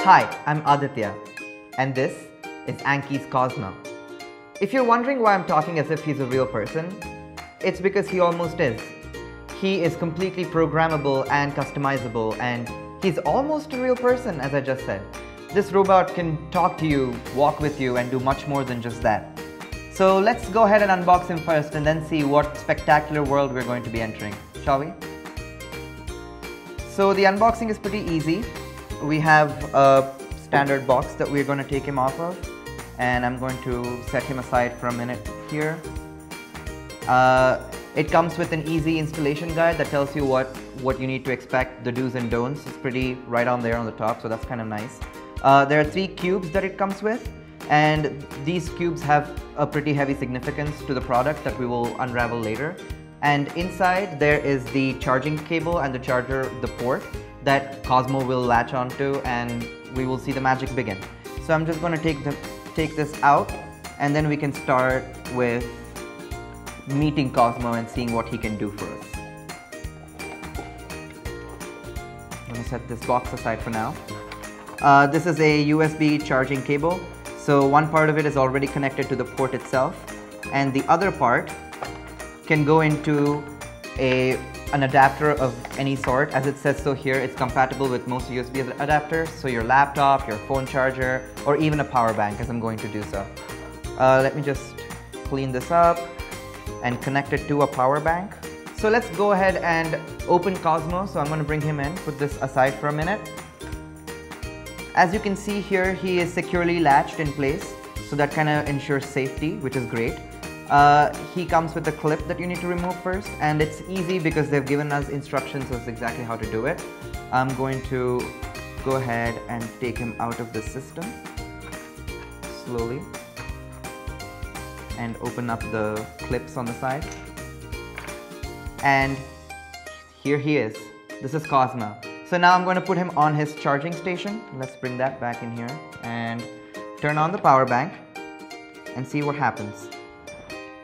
Hi, I'm Aditya, and this is Anki Cozmo. If you're wondering why I'm talking as if he's a real person, it's because he almost is. He is completely programmable and customizable, and he's almost a real person, as I just said. This robot can talk to you, walk with you, and do much more than just that. So let's go ahead and unbox him first and then see what spectacular world we're going to be entering, shall we? So the unboxing is pretty easy. We have a standard box that we're going to take him off of, and I'm going to set him aside for a minute here. It comes with an easy installation guide that tells you what you need to expect, the do's and don'ts. It's pretty right on there on the top, so that's kind of nice. There are 3 cubes that it comes with, and these cubes have a pretty heavy significance to the product that we will unravel later. And inside there is the charging cable and the charger, the port that Cozmo will latch onto, and we will see the magic begin. So I'm just going to take this out, and then we can start with meeting Cozmo and seeing what he can do for us. I'm going to set this box aside for now. This is a USB charging cable. So one part of it is already connected to the port itself, and the other part can go into an adapter of any sort. As it says so here, it's compatible with most USB adapters, so your laptop, your phone charger, or even a power bank, as I'm going to do so. Let me just clean this up and connect it to a power bank. So let's go ahead and open Cozmo. So I'm going to bring him in, put this aside for a minute. As you can see here, he is securely latched in place, so that kind of ensures safety, which is great. He comes with a clip that you need to remove first, and it's easy because they've given us instructions as exactly how to do it. I'm going to go ahead and take him out of the system slowly and open up the clips on the side. And here he is. This is Cozmo. So now I'm going to put him on his charging station. Let's bring that back in here and turn on the power bank and see what happens.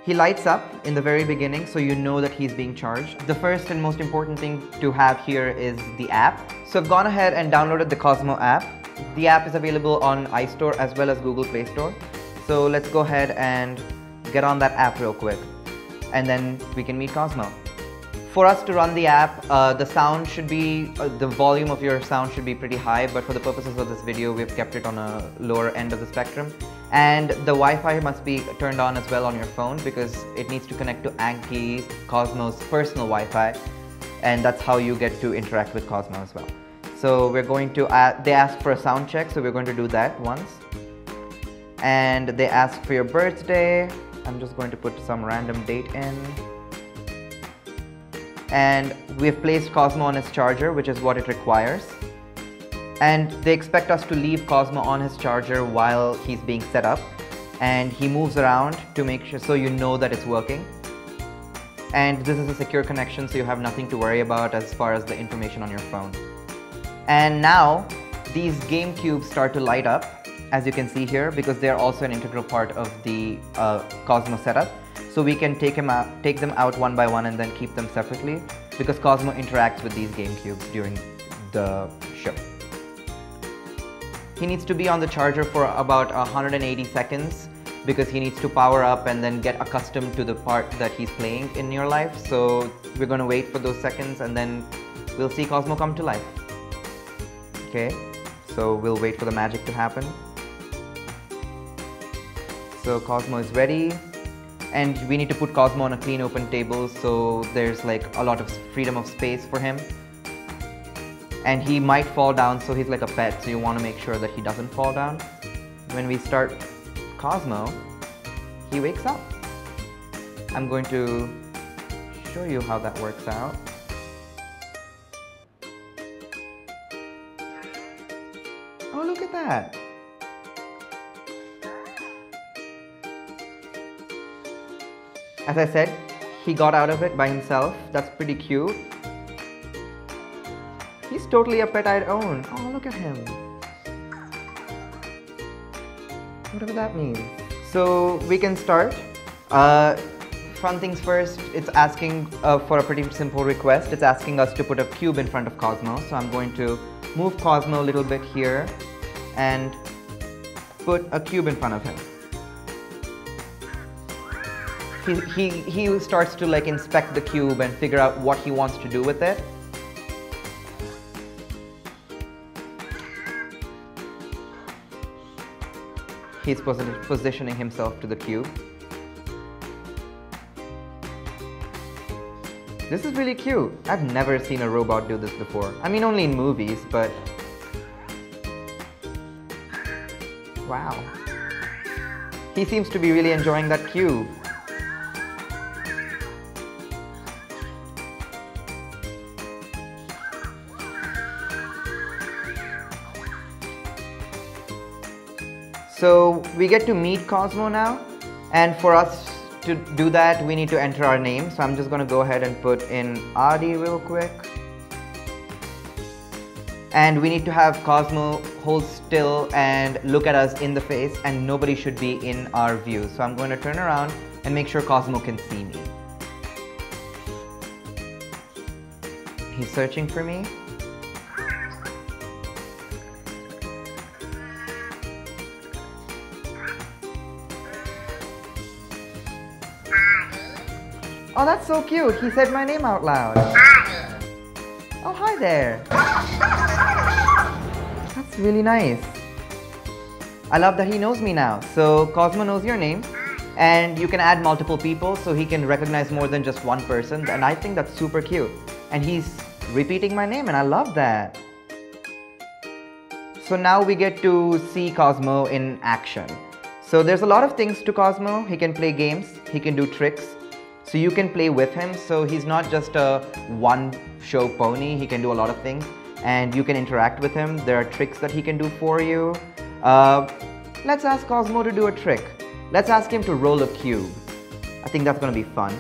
He lights up in the very beginning, so you know that he's being charged. The first and most important thing to have here is the app. So I've gone ahead and downloaded the Cozmo app. The app is available on iStore as well as Google Play Store. So let's go ahead and get on that app real quick, and then we can meet Cozmo. For us to run the app, the sound should be, the volume of your sound should be pretty high, but for the purposes of this video, we've kept it on a lower end of the spectrum. And the Wi-Fi must be turned on as well on your phone, because it needs to connect to Anki Cozmo's personal Wi-Fi, and that's how you get to interact with Cozmo as well. So we're going to, they ask for a sound check, so we're going to do that once. And they ask for your birthday. I'm just going to put some random date in. And we've placed Cozmo on his charger, which is what it requires. And they expect us to leave Cozmo on his charger while he's being set up. And he moves around to make sure, so you know that it's working. And this is a secure connection, so you have nothing to worry about as far as the information on your phone. And now, these game cubes start to light up, as you can see here, because they're also an integral part of the Cozmo setup. So we can take them out one by one and then keep them separately, because Cozmo interacts with these game cubes during the show. He needs to be on the charger for about 180 seconds because he needs to power up and then get accustomed to the part that he's playing in your life. So we're going to wait for those seconds, and then we'll see Cozmo come to life. Okay, so we'll wait for the magic to happen. So Cozmo is ready. And we need to put Cozmo on a clean open table, so there's like a lot of freedom of space for him. And he might fall down, so he's like a pet, so you want to make sure that he doesn't fall down. When we start Cozmo, he wakes up. I'm going to show you how that works out. Oh, look at that. As I said, he got out of it by himself. That's pretty cute. He's totally a pet I'd own. Oh, look at him. Whatever that means. So we can start. Fun things first, it's asking for a pretty simple request. It's asking us to put a cube in front of Cozmo. So I'm going to move Cozmo a little bit here and put a cube in front of him. He starts to like inspect the cube and figure out what he wants to do with it. He's positioning himself to the cube. This is really cute. I've never seen a robot do this before. I mean, only in movies, but wow. He seems to be really enjoying that cube. So we get to meet Cozmo now, and for us to do that we need to enter our name. So I'm just going to go ahead and put in Adi real quick. And we need to have Cozmo hold still and look at us in the face, and nobody should be in our view. So I'm going to turn around and make sure Cozmo can see me. He's searching for me. Oh, that's so cute. He said my name out loud. Oh, hi there. That's really nice. I love that he knows me now. So Cozmo knows your name, and you can add multiple people so he can recognize more than just one person, and I think that's super cute. And he's repeating my name, and I love that. So now we get to see Cozmo in action. So there's a lot of things to Cozmo. He can play games, he can do tricks. So you can play with him, so he's not just a one-show pony, he can do a lot of things. And you can interact with him, there are tricks that he can do for you. Let's ask Cozmo to do a trick. Let's ask him to roll a cube. I think that's going to be fun.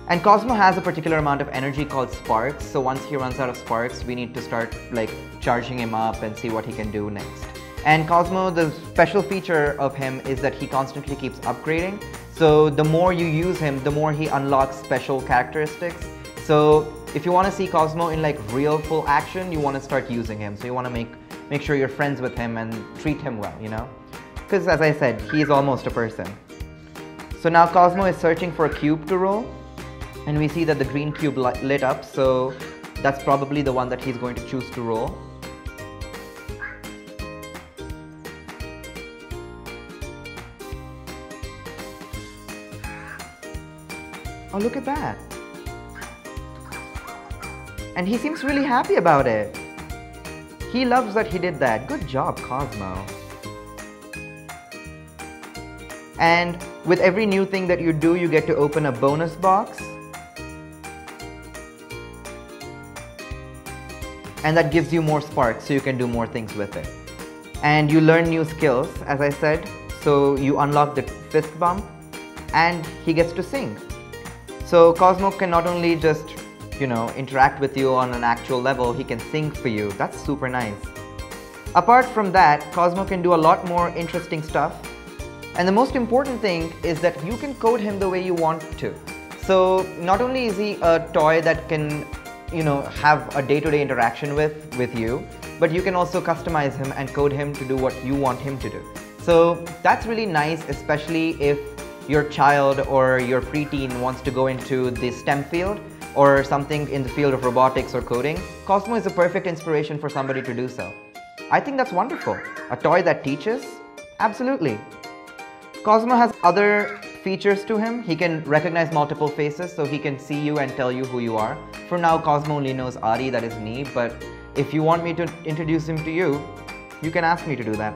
And Cozmo has a particular amount of energy called sparks, so once he runs out of sparks, we need to start like charging him up and see what he can do next. And Cozmo, the special feature of him is that he constantly keeps upgrading. So the more you use him, the more he unlocks special characteristics. So if you want to see Cozmo in like real full action, you want to start using him. So you want to make sure you're friends with him and treat him well, you know? Because as I said, he's almost a person. So now Cozmo is searching for a cube to roll. And we see that the green cube lit up, so that's probably the one that he's going to choose to roll. Oh, look at that. And he seems really happy about it. He loves that he did that. Good job, Cozmo. And with every new thing that you do, you get to open a bonus box. And that gives you more sparks, so you can do more things with it. And you learn new skills, as I said. So you unlock the fist bump, and he gets to sing. So Cozmo can not only just, you know, interact with you on an actual level, he can sing for you. That's super nice. Apart from that, Cozmo can do a lot more interesting stuff. And the most important thing is that you can code him the way you want to. So not only is he a toy that can, you know, have a day-to-day interaction with you, but you can also customize him and code him to do what you want him to do. So that's really nice, especially if your child or your preteen wants to go into the STEM field or something in the field of robotics or coding. Cozmo is a perfect inspiration for somebody to do so. I think that's wonderful. A toy that teaches? Absolutely. Cozmo has other features to him. He can recognize multiple faces, so he can see you and tell you who you are. For now, Cozmo only knows Adi, that is me, but if you want me to introduce him to you, you can ask me to do that.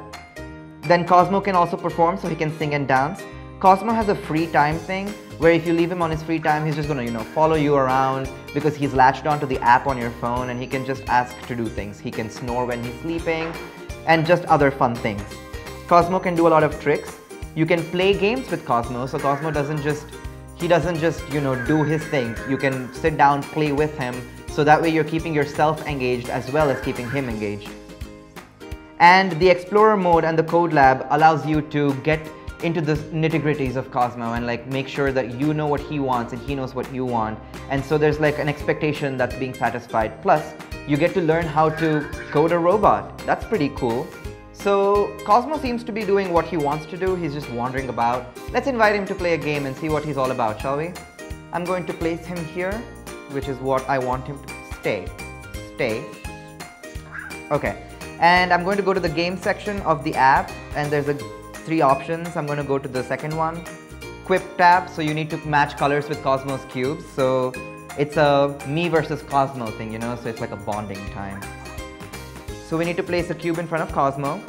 Then Cozmo can also perform, so he can sing and dance. Cozmo has a free time thing, where if you leave him on his free time, he's just gonna, you know, follow you around because he's latched onto the app on your phone, and he can just ask to do things. He can snore when he's sleeping, and just other fun things. Cozmo can do a lot of tricks. You can play games with Cozmo, so Cozmo doesn't just, you know, do his thing. You can sit down, play with him, so that way you're keeping yourself engaged as well as keeping him engaged. And the Explorer mode and the Code Lab allows you to get into the nitty-gritties of Cozmo and like make sure that you know what he wants and he knows what you want. And so there's like an expectation that's being satisfied. Plus, you get to learn how to code a robot. That's pretty cool. So Cozmo seems to be doing what he wants to do. He's just wandering about. Let's invite him to play a game and see what he's all about, shall we? I'm going to place him here, which is what I want him to stay. Stay. Okay. And I'm going to go to the game section of the app, and there's 3 options. I'm going to go to the second one. Quip tap, so you need to match colors with Cozmo's cubes. So it's a me versus Cozmo thing, you know, so it's like a bonding time. So we need to place a cube in front of Cozmo,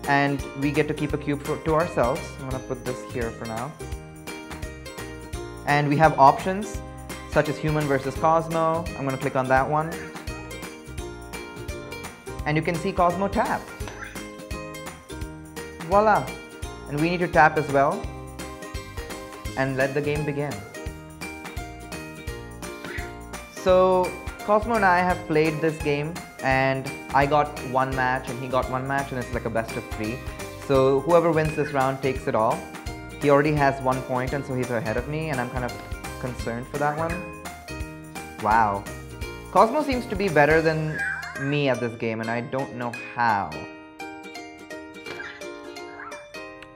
and we get to keep a cube to ourselves. I'm going to put this here for now. And we have options such as human versus Cozmo. I'm going to click on that one. And you can see Cozmo tap. Voila! And we need to tap as well. And let the game begin. So Cozmo and I have played this game, and I got 1 match and he got 1 match, and it's like a best of 3. So whoever wins this round takes it all. He already has 1 point, and so he's ahead of me, and I'm kind of concerned for that one. Wow. Cozmo seems to be better than me at this game, and I don't know how.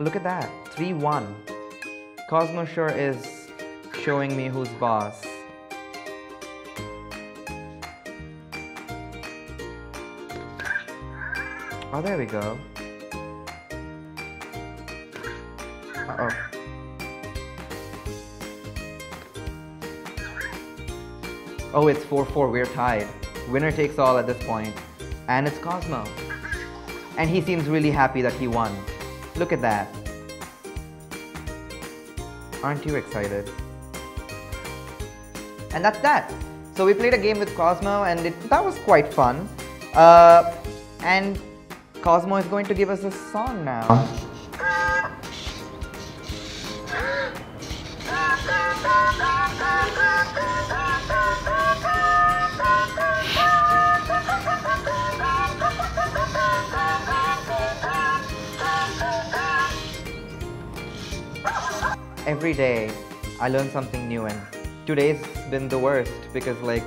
Look at that, 3-1. Cozmo sure is showing me who's boss. Oh, there we go. Uh-oh. Oh, it's 4-4, we're tied. Winner takes all at this point. And it's Cozmo. And he seems really happy that he won. Look at that. Aren't you excited? And that's that. So we played a game with Cozmo, and that was quite fun. And Cozmo is going to give us a song now. Every day I learn something new, and today's been the worst because like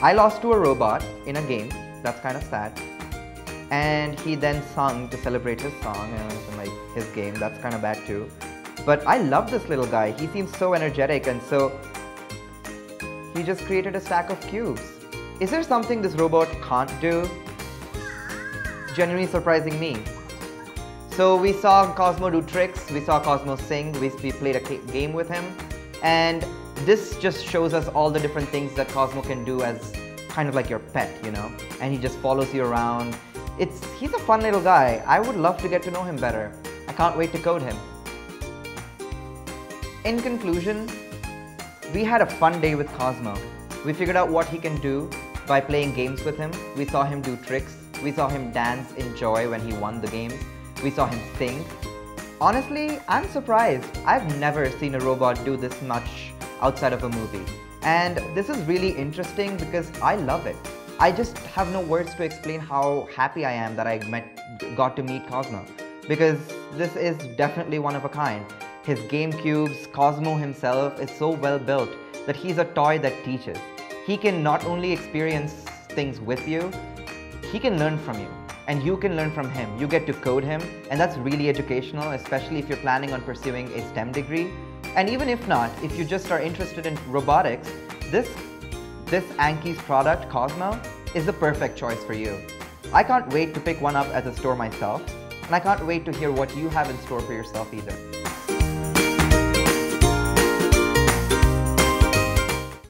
I lost to a robot in a game. That's kind of sad. And he then sung to celebrate his song and like his game. That's kind of bad too. But I love this little guy. He seems so energetic, and so he just created a stack of cubes. Is there something this robot can't do? It's genuinely surprising me. So we saw Cozmo do tricks, we saw Cozmo sing, we played a game with him, and this just shows us all the different things that Cozmo can do as kind of like your pet, you know, and he just follows you around. He's a fun little guy. I would love to get to know him better. I can't wait to code him. In conclusion, we had a fun day with Cozmo. We figured out what he can do by playing games with him. We saw him do tricks. We saw him dance in joy when he won the games. We saw him sing. Honestly, I'm surprised. I've never seen a robot do this much outside of a movie. And this is really interesting because I love it. I just have no words to explain how happy I am that I got to meet Cozmo, because this is definitely one of a kind. His game cubes, Cozmo himself is so well built that he's a toy that teaches. He can not only experience things with you, he can learn from you. And you can learn from him. You get to code him, and that's really educational, especially if you're planning on pursuing a STEM degree. And even if not, if you just are interested in robotics, this Anki's product, Cozmo, is the perfect choice for you. I can't wait to pick one up at the store myself, and I can't wait to hear what you have in store for yourself either.